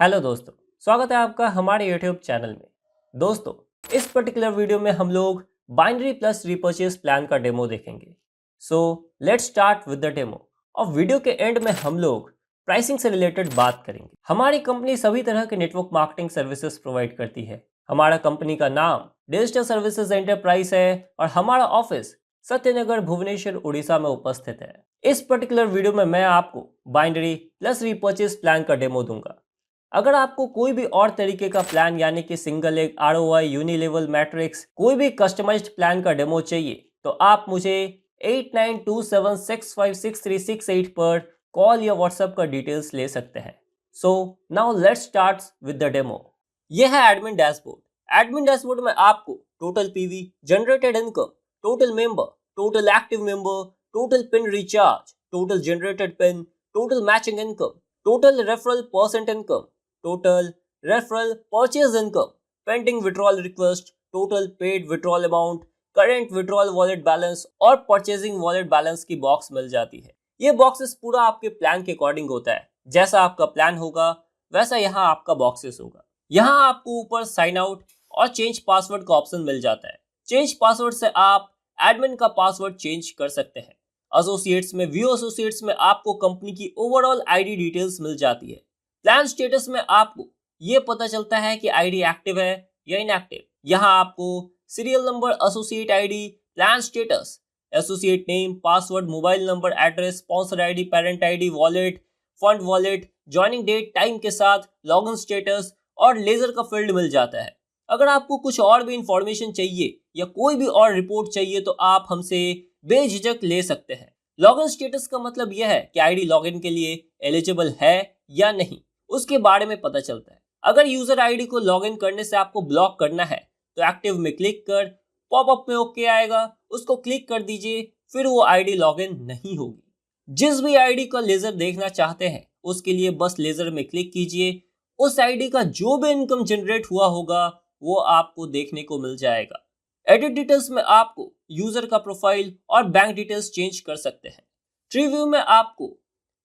Hello दोस्तों, स्वागत है आपका हमारे यूट्यूब चैनल में। दोस्तों, इस पर्टिकुलर वीडियो में हम लोग बाइनरी प्लस रीपर्चेस प्लान का डेमो देखेंगे। So let's start with the demo. और वीडियो के एंड में हम लोग प्राइसिंग से रिलेटेड बात करेंगे। हमारी कंपनी सभी तरह के नेटवर्क मार्केटिंग सर्विसेज प्रोवाइड करती है। हमारा कंपनी का नाम डिजिटल सर्विसेज एंटरप्राइज है और हमारा ऑफिस सत्यनगर भुवनेश्वर उड़ीसा में उपस्थित है। इस पर्टिकुलर वीडियो में मैं आपको बाइनरी प्लस रीपर्चेस प्लान का डेमो दूंगा। अगर आपको कोई भी और तरीके का प्लान यानी कि सिंगल लेग, आरओआई, यूनिलेवल मैट्रिक्स, कोई भी कस्टमाइज्ड प्लान का डेमो चाहिए तो आप मुझे 8927656368 पर कॉल या व्हाट्सएप का डिटेल्स ले सकते हैं। So now let's start with the demo. यह है एडमिन डैशबोर्ड। एडमिन डैशबोर्ड में आपको total PV, generated income, total member, total active member, total pin recharge, total generated pin, total matching income, total referral percent income, total referral purchase income, pending withdrawal request, total paid withdrawal amount, current withdrawal wallet balance और purchasing wallet balance की box मिल जाती है। ये boxes पूरा आपके plan के according होता है। जैसा आपका प्लान होगा वैसा यहाँ आपका बॉक्सेस होगा। यहाँ आपको ऊपर साइन आउट और चेंज पासवर्ड का ऑप्शन मिल जाता है। चेंज पासवर्ड से आप एडमिन का पासवर्ड चेंज कर सकते हैं। एसोसिएट्स में, व्यू एसोसिएट्स में आपको कंपनी की ओवरऑल आईडी डिटेल्स मिल जाती है। प्लान स्टेटस में आपको ये पता चलता है कि आईडी एक्टिव है या इनएक्टिव। यहाँ आपको serial number, associate ID, plan status, associate name, password, mobile number, address, sponsor ID, parent ID, wallet, fund wallet, joining date, time के साथ लॉगिन स्टेटस और लेजर का फील्ड मिल जाता है। अगर आपको कुछ और भी इंफॉर्मेशन चाहिए या कोई भी और रिपोर्ट चाहिए तो आप हमसे बेझिझक ले सकते हैं। लॉगिन स्टेटस का मतलब यह है कि आईडी लॉगिन के लिए एलिजिबल है या नहीं, उसके बारे में पता चलता है। अगर यूजर आईडी को लॉगिन करने से आपको ब्लॉक करना है तो एक्टिव में क्लिक कर पॉपअप में ओके आएगा, उसको क्लिक कर दीजिए, फिर वो आईडी लॉगिन नहीं होगी। जिस भी आईडी का लेजर देखना चाहते हैं उसके लिए बस लेजर में क्लिक कीजिए। उस आईडी का जो भी इनकम जनरेट हुआ होगा वो आपको देखने को मिल जाएगा। एडिट डिटेल्स में आपको यूजर का प्रोफाइल और बैंक डिटेल्स चेंज कर सकते हैं। ट्री व्यू में आपको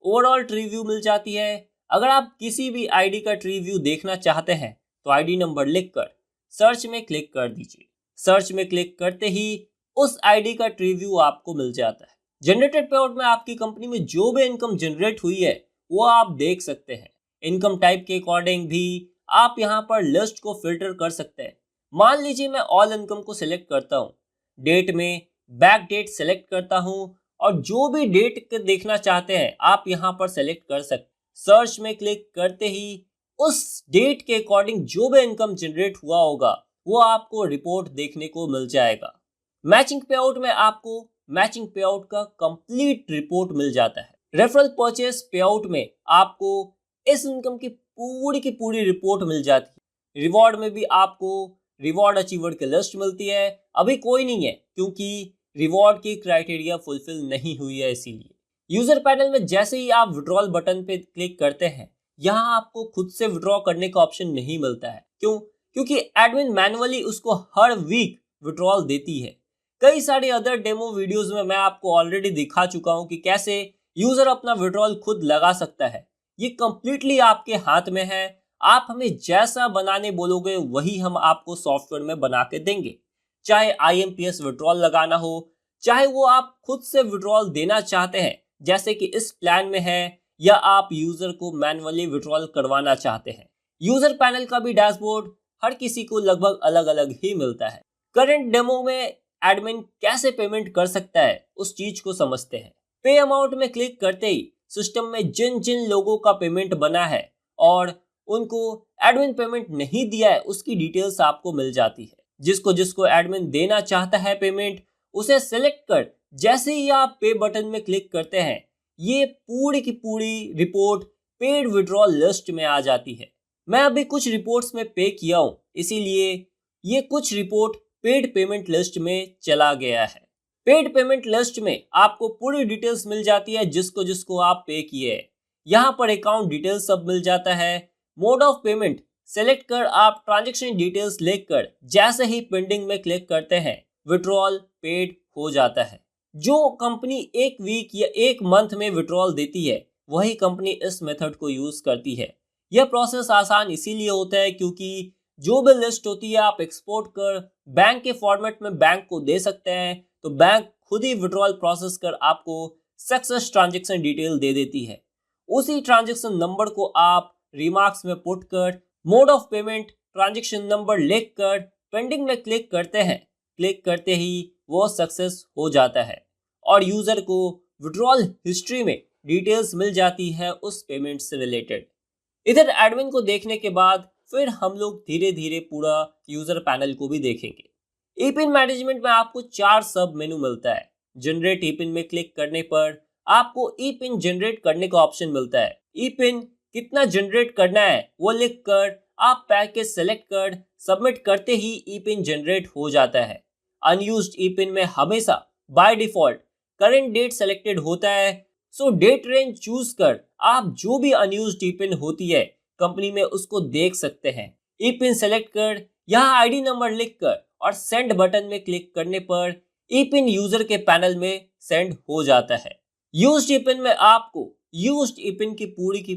ओवरऑल ट्री व्यू मिल जाती है। अगर आप किसी भी आईडी का ट्री व्यू देखना चाहते हैं तो आईडी नंबर लिखकर सर्च में क्लिक कर दीजिए। सर्च में क्लिक करते ही उस आईडी का ट्री व्यू आपको मिल जाता है। जनरेटेड पे आउट में आपकी कंपनी में जो भी इनकम जनरेट हुई है वो आप देख सकते हैं। इनकम टाइप के अकॉर्डिंग भी आप यहाँ पर लिस्ट को फिल्टर कर सकते हैं। मान लीजिए मैं ऑल इनकम को सिलेक्ट करता हूँ, डेट में बैक डेट सेलेक्ट करता हूँ और जो भी डेट देखना चाहते हैं आप यहाँ पर सेलेक्ट कर सकते हैं। सर्च में क्लिक करते ही उस डेट के अकॉर्डिंग जो भी इनकम जनरेट हुआ होगा वो आपको रिपोर्ट देखने को मिल जाएगा। मैचिंग पे आउट में आपको मैचिंग पे आउट का कंप्लीट रिपोर्ट मिल जाता है। रेफरल परचेस पे आउट में आपको इस इनकम की पूरी रिपोर्ट मिल जाती है। रिवॉर्ड में भी आपको रिवॉर्ड अचीवर की लिस्ट मिलती है। अभी कोई नहीं है क्योंकि रिवॉर्ड की क्राइटेरिया फुलफिल नहीं हुई है, इसीलिए। यूजर पैनल में जैसे ही आप विड्रॉल बटन पे क्लिक करते हैं यहाँ आपको खुद से विड्रॉ करने का ऑप्शन नहीं मिलता है। क्यों? क्योंकि एडमिन मैनुअली उसको हर वीक विड्रॉल देती है। कई सारे अदर डेमो वीडियोस में मैं आपको ऑलरेडी दिखा चुका हूं कि कैसे यूजर अपना विड्रॉल खुद लगा सकता है। ये कंप्लीटली आपके हाथ में है। आप हमें जैसा बनाने बोलोगे वही हम आपको सॉफ्टवेयर में बना के देंगे। चाहे IMPS विड्रॉल लगाना हो, चाहे वो आप खुद से विड्रॉल देना चाहते हैं जैसे कि इस प्लान में है, या आप यूजर को मैन्युअली विड्रॉल करवाना चाहते हैं। यूजर पैनल का भी डैशबोर्ड हर किसी को लगभग अलग अलग ही मिलता है। करंट डेमो में एडमिन कैसे पेमेंट कर सकता है उस चीज को समझते हैं। पे अमाउंट में क्लिक करते ही सिस्टम में जिन जिन लोगों का पेमेंट बना है और उनको एडमिन पेमेंट नहीं दिया है उसकी डिटेल्स आपको मिल जाती है। जिसको जिसको एडमिन देना चाहता है पेमेंट उसे सिलेक्ट कर जैसे ही आप पे बटन में क्लिक करते हैं ये पूरी की पूरी रिपोर्ट पेड विड्रॉल लिस्ट में आ जाती है। मैं अभी कुछ रिपोर्ट्स में पे किया हूं, इसीलिए ये कुछ रिपोर्ट पेड पेमेंट लिस्ट में चला गया है। पेड पेमेंट लिस्ट में आपको पूरी डिटेल्स मिल जाती है जिसको जिसको आप पे किए हैं। यहाँ पर अकाउंट डिटेल्स सब मिल जाता है। मोड ऑफ पेमेंट सेलेक्ट कर आप ट्रांजेक्शन डिटेल्स लिखकर जैसे ही पेंडिंग में क्लिक करते हैं विड्रॉल पेड हो जाता है। जो कंपनी एक वीक या एक मंथ में विड्रॉल देती है वही कंपनी इस मेथड को यूज करती है। यह प्रोसेस आसान इसीलिए होता है क्योंकि जो भी लिस्ट होती है आप एक्सपोर्ट कर बैंक के फॉर्मेट में बैंक को दे सकते हैं, तो बैंक खुद ही विड्रॉल प्रोसेस कर आपको सक्सेस ट्रांजैक्शन डिटेल दे देती है। उसी ट्रांजैक्शन नंबर को आप रिमार्क्स में पुट कर mode of payment transaction number लिख कर पेंडिंग में क्लिक करते हैं। क्लिक करते ही वो सक्सेस हो जाता है और यूजर को विड्रॉल हिस्ट्री में डिटेल्स मिल जाती है उस पेमेंट से रिलेटेड। इधर एडमिन को देखने के बाद फिर हम लोग धीरे धीरे पूरा यूजर पैनल को भी देखेंगे। ई पिन मैनेजमेंट में आपको 4 सब मेनू मिलता है। जनरेट ई पिन में क्लिक करने पर आपको ई पिन जनरेट करने का ऑप्शन मिलता है। ई पिन कितना जनरेट करना है वो लिख कर आप पैकेज सेलेक्ट कर सबमिट करते ही ई पिन जनरेट हो जाता है। अनयूज्ड ई पिन में हमेशा by default current date selected होता है, सो डेट रेंज चूज कर आप जो भी अनयूज्ड ई पिन होती है कंपनी में उसको देख सकते हैं। ई पिन सेलेक्ट कर यहाँ आईडी नंबर लिख कर और सेंड बटन में क्लिक करने पर ई पिन यूजर के पैनल में सेंड हो जाता है। यूज्ड ई पिन में आपको यूज्ड ई पिन की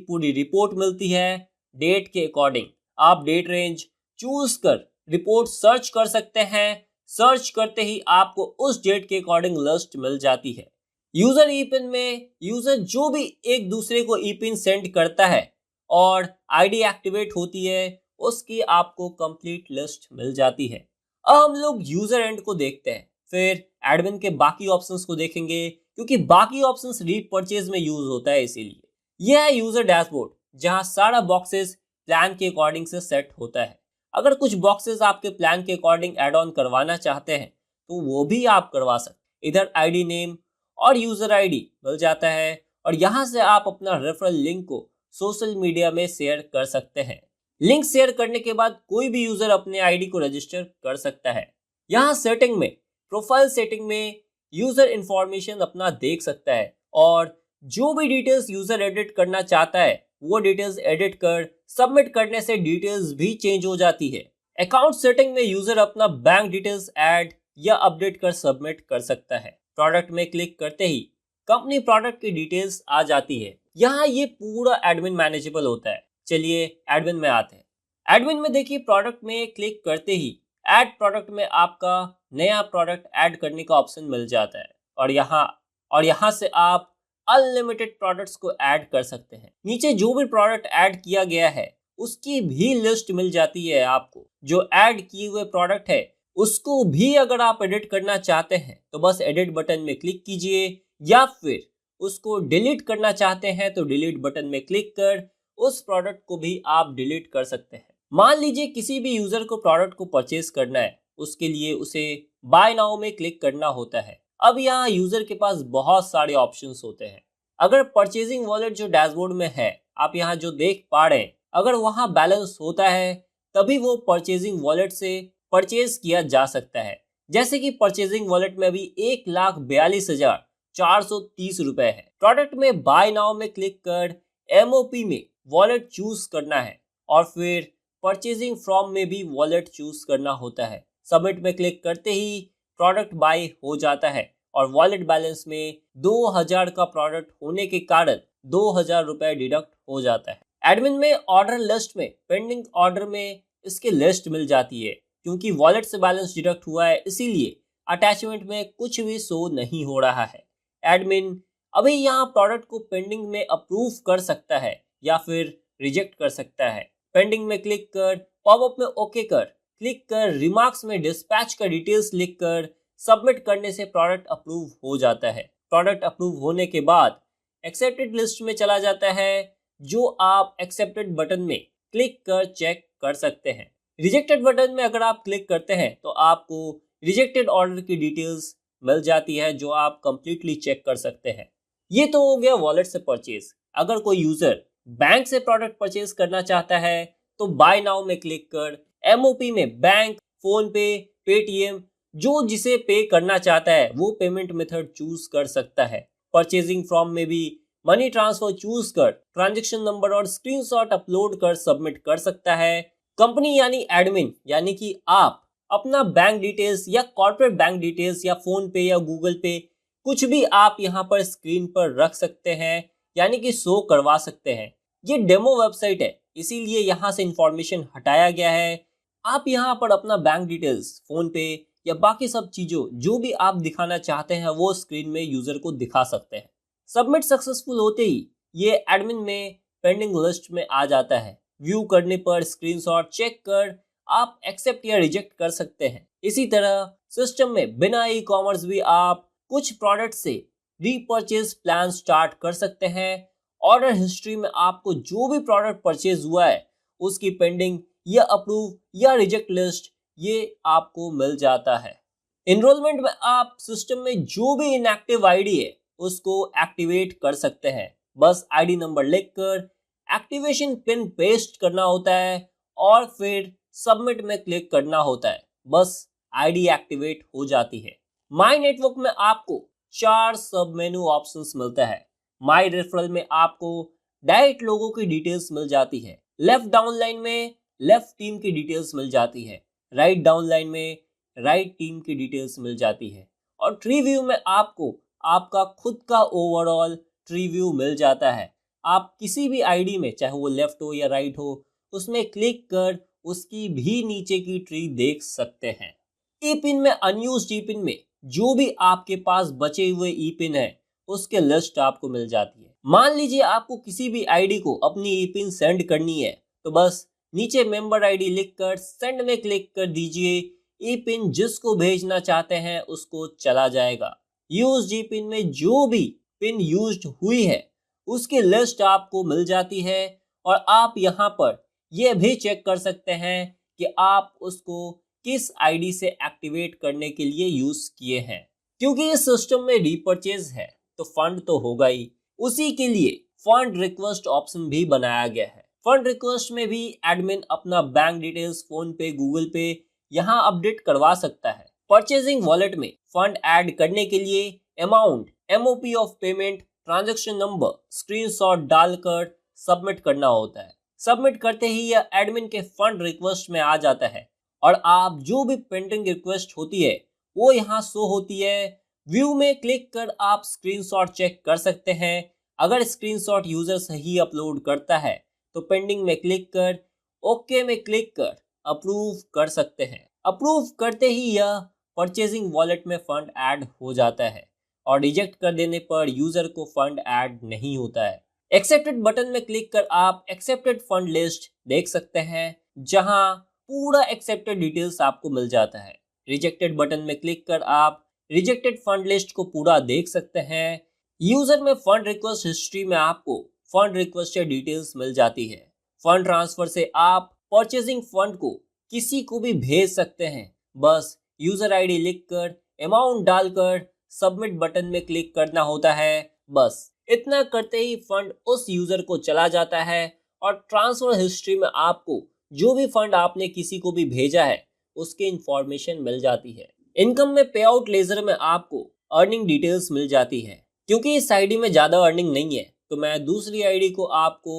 पूरी रिपोर्ट मिलती है डेट के अकॉर्डिंग। आप डेट रेंज चूज कर रिपोर्ट सर्च कर सकते हैं। सर्च करते ही आपको उस डेट के अकॉर्डिंग लिस्ट मिल जाती है। यूजर ई पिन में यूजर जो भी एक दूसरे को ई पिन सेंड करता है और आईडी एक्टिवेट होती है उसकी आपको कंप्लीट लिस्ट मिल जाती है। अब हम लोग यूजर एंड को देखते हैं, फिर एडमिन के बाकी ऑप्शंस को देखेंगे क्योंकि बाकी ऑप्शंस रीपरचेज में यूज होता है। इसीलिए यह है यूजर डैशबोर्ड जहां सारा बॉक्सेस प्लान के अकॉर्डिंग से सेट होता है। अगर कुछ बॉक्सेस आपके प्लान के अकॉर्डिंग ऐड ऑन करवाना चाहते हैं तो वो भी आप करवा सकते। इधर आईडी नेम और यूजर आईडी मिल जाता है और यहाँ से आप अपना रेफरल लिंक को सोशल मीडिया में शेयर कर सकते हैं। लिंक शेयर करने के बाद कोई भी यूजर अपने आईडी को रजिस्टर कर सकता है। यहाँ सेटिंग में प्रोफाइल सेटिंग में यूजर इंफॉर्मेशन अपना देख सकता है और जो भी डिटेल्स यूजर एडिट करना चाहता है वो डिटेल्स एडिट कर सबमिट करने से डिटेल्स भी चेंज हो जाती है। अकाउंट सेटिंग में यूजर अपना बैंक डिटेल्स ऐड या अपडेट कर सबमिट कर सकता है। प्रोडक्ट में क्लिक करते ही कंपनी प्रोडक्ट की डिटेल्स आ जाती है। यहाँ ये पूरा एडमिन मैनेजेबल होता है। चलिए एडमिन में आते हैं। एडमिन में देखिए प्रोडक्ट में क्लिक करते ही ऐड प्रोडक्ट में आपका नया प्रोडक्ट ऐड करने का ऑप्शन मिल जाता है और यहाँ से आप अनलिमिटेड प्रोडक्ट्स को ऐड कर सकते हैं। नीचे जो भी प्रोडक्ट ऐड किया गया है उसकी भी लिस्ट मिल जाती है आपको। जो ऐड किए हुए प्रोडक्ट है उसको भी अगर आप एडिट करना चाहते हैं तो बस एडिट बटन में क्लिक कीजिए या फिर उसको डिलीट करना चाहते हैं तो डिलीट बटन में क्लिक कर उस प्रोडक्ट को भी आप डिलीट कर सकते हैं। मान लीजिए किसी भी यूजर को प्रोडक्ट को परचेज करना है, उसके लिए उसे बाय नाउ में क्लिक करना होता है। अब यहाँ यूजर के पास बहुत सारे ऑप्शंस होते हैं। अगर परचेजिंग वॉलेट जो डैशबोर्ड में है आप यहाँ जो देख पा रहे हैं, अगर वहाँ बैलेंस होता है तभी वो परचेजिंग वॉलेट से परचेज किया जा सकता है। जैसे कि परचेजिंग वॉलेट में अभी 1,42,430 रुपए है। प्रोडक्ट में बाय नाउ में क्लिक कर MOP में वॉलेट चूज करना है और फिर परचेजिंग फ्रॉम में भी वॉलेट चूज करना होता है। सबमिट में क्लिक करते ही प्रोडक्ट बाय हो जाता है और वॉलेट बैलेंस में 2000 का प्रोडक्ट होने के कारण 2000 रुपए डिडक्ट हो जाता है। एडमिन में ऑर्डर लिस्ट में पेंडिंग ऑर्डर में इसकी लिस्ट मिल जाती है। क्योंकि वॉलेट से बैलेंस डिडक्ट हुआ है इसीलिए अटैचमेंट में कुछ भी शो नहीं हो रहा है। एडमिन अभी यहाँ प्रोडक्ट को पेंडिंग में अप्रूव कर सकता है या फिर रिजेक्ट कर सकता है। पेंडिंग में क्लिक कर पॉपअप में ओके कर क्लिक कर रिमार्क्स में डिस्पैच का डिटेल्स लिख कर सबमिट करने से प्रोडक्ट अप्रूव हो जाता है। प्रोडक्ट अप्रूव होने के बाद एक्सेप्टेड लिस्ट में चला जाता है जो आप एक्सेप्टेड बटन में क्लिक कर चेक कर सकते हैं। रिजेक्टेड बटन में अगर आप क्लिक करते हैं तो आपको रिजेक्टेड ऑर्डर की डिटेल्स मिल जाती है जो आप कंप्लीटली चेक कर सकते हैं। ये तो हो गया वॉलेट से परचेज। अगर कोई यूजर बैंक से प्रोडक्ट परचेज करना चाहता है तो बाय नाउ में क्लिक कर MOP में बैंक, फोन पे, पेटीएम जो जिसे पे करना चाहता है वो पेमेंट मेथड चूज कर सकता है। परचेजिंग फ्रॉम में भी मनी ट्रांसफर चूज कर ट्रांजैक्शन नंबर और स्क्रीनशॉट अपलोड कर सबमिट कर सकता है। कंपनी यानी एडमिन यानी कि आप अपना बैंक डिटेल्स या कॉर्पोरेट बैंक डिटेल्स या फोन पे या गूगल पे कुछ भी आप यहाँ पर स्क्रीन पर रख सकते हैं यानी कि शो करवा सकते हैं। ये डेमो वेबसाइट है इसीलिए यहाँ से इंफॉर्मेशन हटाया गया है। आप यहाँ पर अपना बैंक डिटेल्स, फोन पे या बाकी सब चीजों जो भी आप दिखाना चाहते हैं वो स्क्रीन में यूजर को दिखा सकते हैं। सबमिट सक्सेसफुल होते ही ये एडमिन में पेंडिंग लिस्ट में आ जाता है। व्यू करने पर स्क्रीनशॉट चेक कर आप एक्सेप्ट या रिजेक्ट कर सकते हैं। इसी तरह सिस्टम में बिना ई कॉमर्स भी आप कुछ प्रोडक्ट से रीपरचेज प्लान स्टार्ट कर सकते हैं। ऑर्डर हिस्ट्री में आपको जो भी प्रोडक्ट परचेज हुआ है उसकी पेंडिंग या अप्रूव या रिजेक्ट लिस्ट ये आपको मिल जाता है। एनरोलमेंट में आप सिस्टम में जो भी इनएक्टिव आईडी है उसको एक्टिवेट कर सकते हैं। बस आईडी नंबर लिखकर एक्टिवेशन पिन पेस्ट करना होता है और फिर सबमिट में क्लिक करना होता है। बस आईडी एक्टिवेट हो जाती है। माई नेटवर्क में आपको 4 सब मेनू ऑप्शंस मिलता है। माई रेफरल में आपको डायरेक्ट लोगों की डिटेल्स मिल जाती है। लेफ्ट डाउन लाइन में लेफ्ट टीम की डिटेल्स मिल जाती है। राइट डाउन लाइन में राइट टीम की डिटेल्स मिल जाती है। और ट्री व्यू में आपको आपका खुद का ओवरऑल ट्री व्यू मिल जाता है। आप किसी भी आईडी में, चाहे वो लेफ्ट हो या राइट हो, उसमें क्लिक कर उसकी भी नीचे की ट्री देख सकते हैं। ई पिन में अनयूज्ड ई पिन में जो भी आपके पास बचे हुए ई पिन है उसके लिस्ट आपको मिल जाती है। मान लीजिए आपको किसी भी आईडी को अपनी ई पिन सेंड करनी है तो बस नीचे मेंबर आईडी लिखकर सेंड में क्लिक कर दीजिए। ई पिन जिसको भेजना चाहते हैं उसको चला जाएगा। यूज्ड ई पिन में जो भी पिन यूज्ड हुई है उसकी लिस्ट आपको मिल जाती है और आप यहाँ पर यह भी चेक कर सकते हैं कि आप उसको किस आईडी से एक्टिवेट करने के लिए यूज किए हैं। क्योंकि इस सिस्टम में रीपरचेज है तो फंड तो होगा ही, उसी के लिए फंड रिक्वेस्ट ऑप्शन भी बनाया गया है। फंड रिक्वेस्ट में भी एडमिन अपना बैंक डिटेल्स फोन पे, गूगल पे यहाँ अपडेट करवा सकता है। परचेजिंग वॉलेट में फंड ऐड करने के लिए amount, MOP of payment, transaction number, screenshot डालकर सबमिट करना होता है। सबमिट करते ही यह एडमिन के फंड रिक्वेस्ट में आ जाता है और आप जो भी पेंडिंग रिक्वेस्ट होती है वो यहाँ शो होती है। व्यू में क्लिक कर आप स्क्रीनशॉट चेक कर सकते हैं। अगर स्क्रीनशॉट यूजर सही अपलोड करता है तो पेंडिंग में क्लिक कर ओके में क्लिक कर अप्रूव कर सकते हैं। अप्रूव करते ही यह परचेजिंग वॉलेट में फंड ऐड हो जाता है और रिजेक्ट कर देने पर यूजर को फंड ऐड नहीं होता है। एक्सेप्टेड बटन में क्लिक कर आप एक्सेप्टेड फंड लिस्ट देख सकते हैं जहां पूरा एक्सेप्टेड डिटेल्स आपको मिल जाता है। रिजेक्टेड बटन में क्लिक कर आप रिजेक्टेड फंड लिस्ट को पूरा देख सकते हैं। यूजर में फंड रिक्वेस्ट हिस्ट्री में आपको फंड रिक्वेस्टेड डिटेल्स मिल जाती है। फंड ट्रांसफर से आप परचेजिंग फंड को किसी को भी भेज सकते हैं। बस यूजर आईडी लिखकर अमाउंट डालकर सबमिट बटन में क्लिक करना होता है। बस इतना करते ही फंड उस यूजर को चला जाता है और ट्रांसफर हिस्ट्री में आपको जो भी फंड आपने किसी को भी भेजा है उसकी इंफॉर्मेशन मिल जाती है। इनकम में पे आउट लेजर में आपको अर्निंग डिटेल्स मिल जाती है। क्योंकि इस आईडी में ज्यादा अर्निंग नहीं है तो मैं दूसरी आईडी को आपको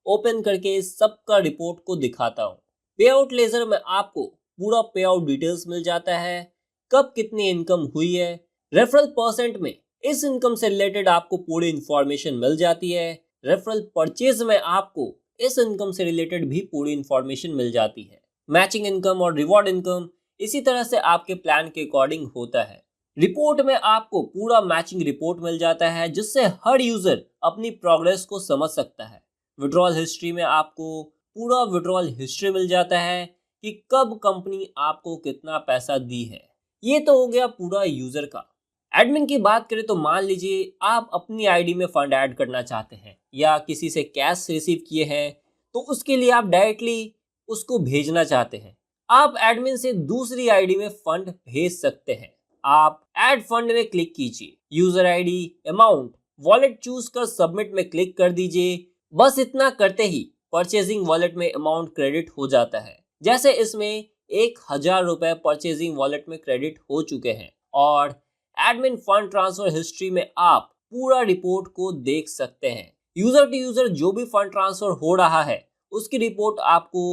ओपन करके इस सबका रिपोर्ट को दिखाता हूँ। पे आउट लेजर में आपको पूरा पे आउट डिटेल्स मिल जाता है, कब कितनी इनकम हुई है। रेफरल परसेंट में इस इनकम से रिलेटेड आपको पूरी इंफॉर्मेशन मिल जाती है। रेफरल परचेज में आपको इस इनकम से रिलेटेड भी पूरी इंफॉर्मेशन मिल जाती है। मैचिंग इनकम और रिवॉर्ड इनकम इसी तरह से आपके प्लान के अकॉर्डिंग होता है। रिपोर्ट में आपको पूरा मैचिंग रिपोर्ट मिल जाता है जिससे हर यूजर अपनी प्रोग्रेस को समझ सकता है। विड्रॉल हिस्ट्री में आपको पूरा विड्रॉल हिस्ट्री मिल जाता है कि कब कंपनी आपको कितना पैसा दी है। ये तो हो गया पूरा यूजर का। एडमिन की बात करें तो मान लीजिए आप अपनी आईडी में फंड ऐड करना चाहते हैं या किसी से कैश रिसीव किए हैं तो उसके लिए आप डायरेक्टली उसको भेजना चाहते हैं। आप एडमिन से दूसरी आईडी में फंड भेज सकते हैं। आप ऐड फंड में क्लिक कीजिए, user ID, amount, wallet choose कर सबमिट में क्लिक कर दीजिए। बस इतना करते ही परचेजिंग वॉलेट में अमाउंट क्रेडिट हो जाता है। जैसे इसमें 1000 रुपए परचेजिंग वॉलेट में क्रेडिट हो चुके हैं और एडमिन फंड ट्रांसफर हिस्ट्री में आप पूरा रिपोर्ट को देख सकते हैं। यूजर टू यूजर जो भी फंड ट्रांसफर हो रहा है उसकी रिपोर्ट आपको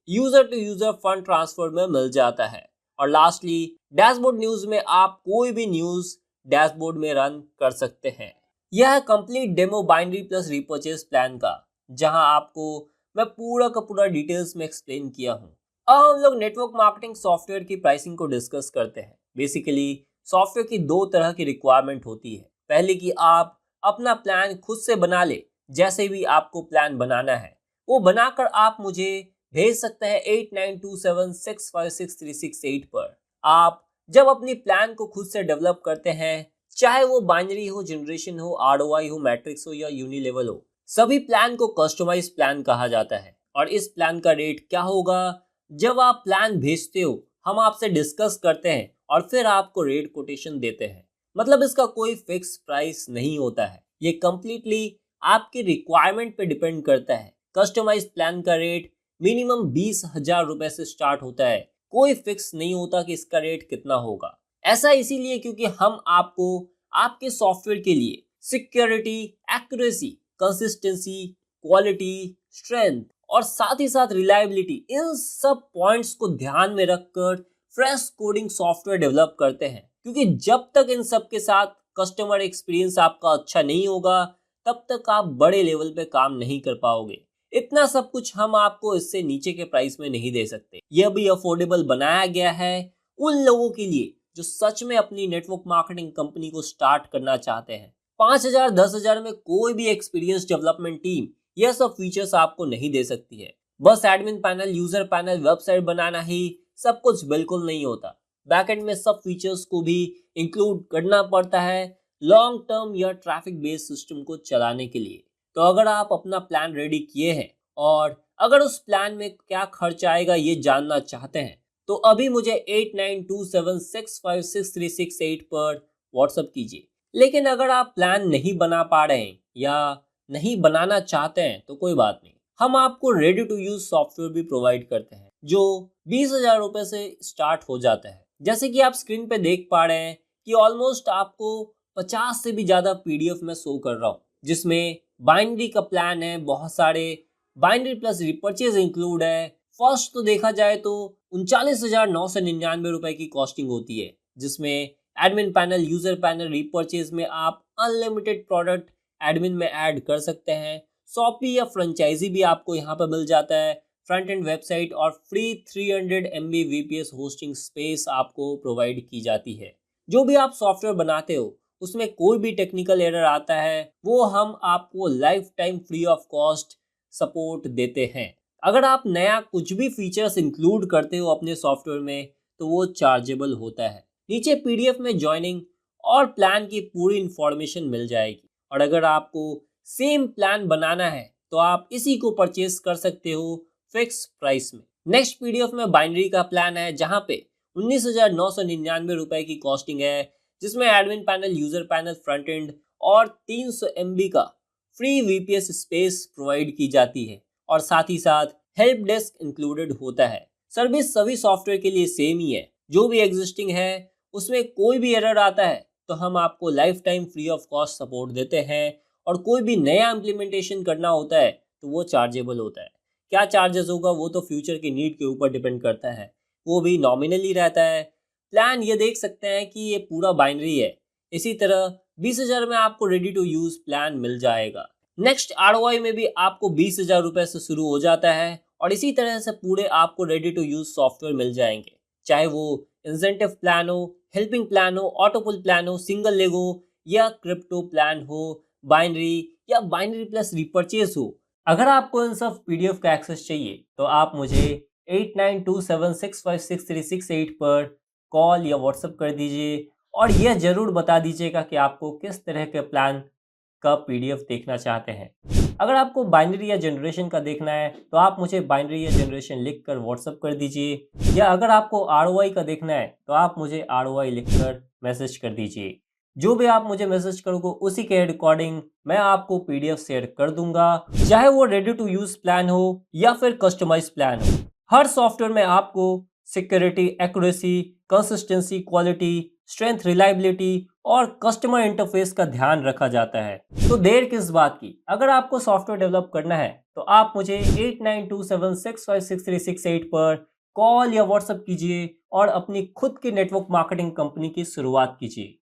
user to user fund transfer में मिल जाता है। और लास्टली डैशबोर्ड न्यूज में आप कोई भी न्यूज डैशबोर्ड में रन कर सकते हैं। यह complete demo binary plus repurchase plan का, जहां आपको मैं पूरा का पूरा डिटेल्स में एक्सप्लेन किया हूँ। अब हम लोग नेटवर्क मार्केटिंग सॉफ्टवेयर की प्राइसिंग को डिस्कस करते हैं। बेसिकली सॉफ्टवेयर की दो तरह की रिक्वायरमेंट होती है। पहले कि आप अपना प्लान खुद से बना ले, जैसे भी आपको प्लान बनाना है वो बनाकर आप मुझे भेज सकते हैं 8927656368 पर। आप जब अपनी प्लान को खुद से डेवलप करते हैं, चाहे वो बाइनरी हो, जनरेशन हो, आरओआई हो, मैट्रिक्स हो या यूनिलेवल हो, सभी प्लान को कस्टमाइज प्लान कहा जाता है। और इस प्लान का रेट क्या होगा? जब आप प्लान भेजते हो हम आपसे डिस्कस करते हैं और फिर आपको रेट कोटेशन देते हैं। मतलब इसका कोई फिक्स प्राइस नहीं होता है, ये कंप्लीटली आपकी रिक्वायरमेंट पे डिपेंड करता है। कस्टमाइज प्लान का रेट मिनिमम 20,000 रुपए से स्टार्ट होता है, कोई फिक्स नहीं होता कि इसका रेट कितना होगा। ऐसा इसीलिए क्योंकि हम आपको आपके सॉफ्टवेयर के लिए security, accuracy, consistency, quality, strength और साथ ही साथ रिलायबिलिटी, इन सब पॉइंट्स को ध्यान में रखकर फ्रेश कोडिंग सॉफ्टवेयर डेवलप करते हैं। क्योंकि जब तक इन सब के साथ कस्टमर एक्सपीरियंस आपका अच्छा नहीं होगा, तब तक आप बड़े लेवल पे काम नहीं कर पाओगे। इतना सब कुछ हम आपको इससे नीचे के प्राइस में नहीं दे सकते। यह भी अफोर्डेबल बनाया गया है उन लोगों के लिए जो सच में अपनी नेटवर्क मार्केटिंग कंपनी को स्टार्ट करना चाहते हैं। 5,000 10,000 में कोई भी एक्सपीरियंस डेवलपमेंट टीम यह सब फीचर्स आपको नहीं दे सकती है। बस admin panel, user panel, website बनाना ही सब कुछ बिल्कुल नहीं होता। बैकएंड में सब फीचर्स को भी इंक्लूड करना पड़ता है लॉन्ग टर्म या ट्रैफिक बेस्ड सिस्टम को चलाने के लिए। तो अगर आप अपना प्लान रेडी किए हैं और अगर उस प्लान में क्या खर्च आएगा ये जानना चाहते हैं, तो अभी मुझे 8927656368 पर व्हाट्सएप कीजिए। लेकिन अगर आप प्लान नहीं बना पा रहे हैं या नहीं बनाना चाहते हैं तो कोई बात नहीं, हम आपको रेडी टू यूज सॉफ्टवेयर भी प्रोवाइड करते हैं जो 20,000 रुपए से स्टार्ट हो जाता है। जैसे कि आप स्क्रीन पे देख पा रहे हैं कि ऑलमोस्ट आपको 50 से भी ज्यादा पीडीएफ में शो कर रहा हूँ, जिसमें बाइनरी का प्लान है, बहुत सारे बाइनरी प्लस रिपर्चेज इंक्लूड है। फर्स्ट तो देखा जाए तो 39,999 रुपए की कॉस्टिंग होती है, जिसमें admin panel, user panel, repurchase में आप अनलिमिटेड प्रोडक्ट एडमिन में ऐड कर सकते हैं। शॉपी या फ्रेंचाइजी भी आपको यहाँ पर मिल जाता है। फ्रंट एंड वेबसाइट और free 300 MB VPS hosting space आपको प्रोवाइड की जाती है। जो भी आप सॉफ्टवेयर बनाते हो उसमें कोई भी टेक्निकल एरर आता है वो हम आपको life time free of cost support देते हैं। अगर आप नया कुछ भी फीचर्स इंक्लूड करते हो अपने सॉफ्टवेयर में तो वो चार्जेबल होता है। नीचे पीडीएफ में ज्वाइनिंग और प्लान की पूरी इंफॉर्मेशन मिल जाएगी। और अगर आपको सेम प्लान बनाना है तो आप इसी को परचेज कर सकते हो फिक्स प्राइस में। नेक्स्ट पीडीएफ में बाइनरी का प्लान है जहां पे 19,999 रुपए की कॉस्टिंग है, जिसमें admin panel, user panel, front end और 300 MB का फ्री VPS स्पेस प्रोवाइड की जाती है और साथ ही साथ हेल्प डेस्क इंक्लूडेड होता है। सर्विस सभी सॉफ्टवेयर के लिए सेम ही है, जो भी एग्जिस्टिंग है उसमें कोई भी एरर आता है तो हम आपको life time free of cost support देते हैं और कोई भी नया इम्प्लीमेंटेशन करना होता है तो वो चार्जेबल होता है। क्या चार्जेस होगा वो तो फ्यूचर की नीड के ऊपर डिपेंड करता है, वो भी नॉमिनली रहता है। प्लान ये देख सकते हैं कि ये पूरा बाइनरी है। इसी तरह 20,000 में आपको रेडी टू यूज प्लान मिल जाएगा। नेक्स्ट आरओआई में भी आपको 20,000 रुपए से शुरू हो जाता है और इसी तरह से पूरे आपको रेडी टू यूज सॉफ्टवेयर मिल जाएंगे, चाहे वो इंसेंटिव प्लान हो, हेल्पिंग प्लान हो, ऑटोपुल प्लान हो, सिंगल लेग हो या क्रिप्टो प्लान हो, बाइनरी या बाइनरी प्लस रिपर्चेज हो। अगर आपको इन सब पीडीएफ का एक्सेस चाहिए तो आप मुझे 8927656368 पर कॉल या व्हाट्सएप कर दीजिए और यह जरूर बता दीजिएगा कि आपको किस तरह के प्लान का पीडीएफ देखना चाहते हैं। अगर आपको बाइनरी या जनरेशन का देखना है तो आप मुझे बाइनरी या जनरेशन लिखकर व्हाट्सएप कर दीजिए, या अगर आपको आरओआई का देखना है तो आप मुझे आरओआई लिखकर मैसेज कर दीजिए। जो भी आप मुझे मैसेज करोगे उसी के रिकॉर्डिंग मैं आपको पीडीएफ शेयर कर दूंगा, चाहे वो रेडी टू यूज प्लान हो या फिर कस्टमाइज प्लान हो। हर सॉफ्टवेयर में आपको security, accuracy, consistency, quality, strength, reliability और कस्टमर इंटरफेस का ध्यान रखा जाता है। तो देर किस बात की, अगर आपको सॉफ्टवेयर डेवलप करना है तो आप मुझे 8927656368 पर कॉल या व्हाट्सएप कीजिए और अपनी खुद की नेटवर्क मार्केटिंग कंपनी की शुरुआत कीजिए।